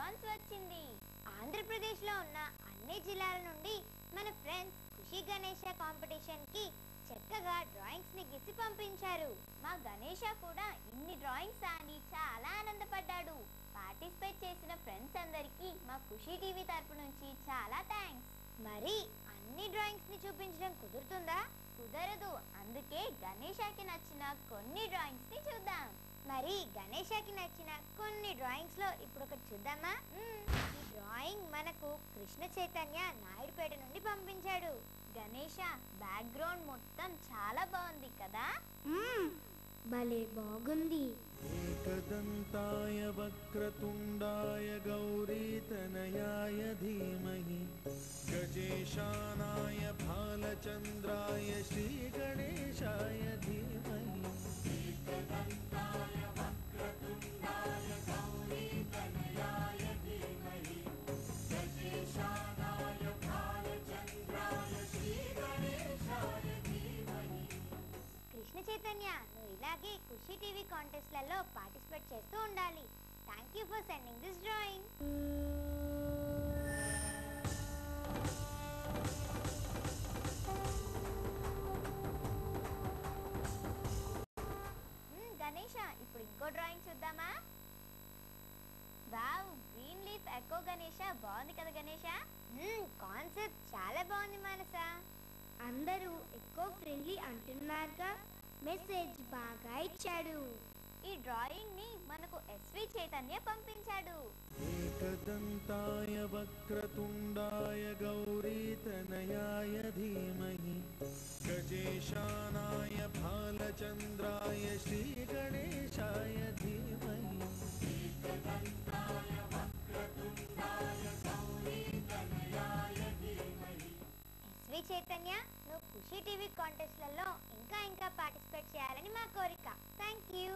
Response వచ్చింది. ఆంధ్రప్రదేశ్లో ఉన్న అన్ని జిల్లాల నుండి మన ఫ్రెండ్స్ ఖుషి గణేష కాంపిటీషన్కి చక్కగా డ్రాయింగ్స్ని గీసి పంపించారు. మా గణేష కూడా ఇన్ని డ్రాయింగ్స్ అని చాలా ఆనందపడ్డాడు. పార్టిసిపేట్ చేసిన ఫ్రెండ్స్ అందరికీ మా ఖుషి టీవీ తరపు నుంచి చాలా థ్యాంక్స్. మరి అన్ని డ్రాయింగ్స్ని చూపించడం కుదురుతుందా? కుదరదు. అందుకే గణేషకి నచ్చిన కొన్ని డ్రాయింగ్స్ని చూద్దాం. మరి గణేషకి నచ్చిన కొన్ని డ్రాయింగ్స్లో ఇప్పుడు ఒకటి చూద్దామా? ఈ డ్రాయింగ్ మనకు కృష్ణ చైతన్య నాయుడుపేట నుండి పంపించాడు. గణేష బ్యాక్గ్రౌండ్ మొత్తం చాలా బాగుంది కదా? భలే బాగుంది. ఏకదంతాయ వక్రతుండాయ గౌరీతనయాయ ధీమహి గజేశానాయ బాలచంద్రాయ శ్రీ గణేశాయ ధీమహి. ఏకదంతాయ వక్రతుండాయ గౌరీతనయాయ ధీమహి గజేశానాయ బాలచంద్రాయ శ్రీ గణేశాయ ధీమహి. కృష్ణ చైతన్య, నువ్వు ఇలాగే ఖుషి టీవీ కాంటెస్ట్లలో పార్టిసిపేట్ చేస్తూ ఉండాలి. Thank you for sending this drawing. Ganesha, ఇప్పుడు ఇంకో డ్రాయింగ్ చూద్దామా? Wow, green leaf eco Ganesha, బాగుంది కదా గణేష? కాన్సెప్ట్ చాలా బాగుంది మానస. అందరూ ఎకో ఫ్రెండ్లీ అంటున్నారుగా, మెసేజ్ బాగా ఇచ్చాడు. ఈ డ్రాయింగ్ ని మనకు ఎస్వి చైతన్య పంపించాడు. ఏకదంతాయ వక్రతుండాయ గౌరీతనయాయ ధీమహి గజేశానాయ బాలచంద్రాయ శ్రీ గణేశాయ ధీమహి. ఏకదంతాయ వక్రతుండాయ గౌరీతనయాయ ధీమహి. ఎస్వి చైతన్య, నువ్వు ఖుషి టీవీ కాంటెస్ట్లలో ఇంకా పార్టిసిపేట్ చేయాలని మా కోరిక. Thank you.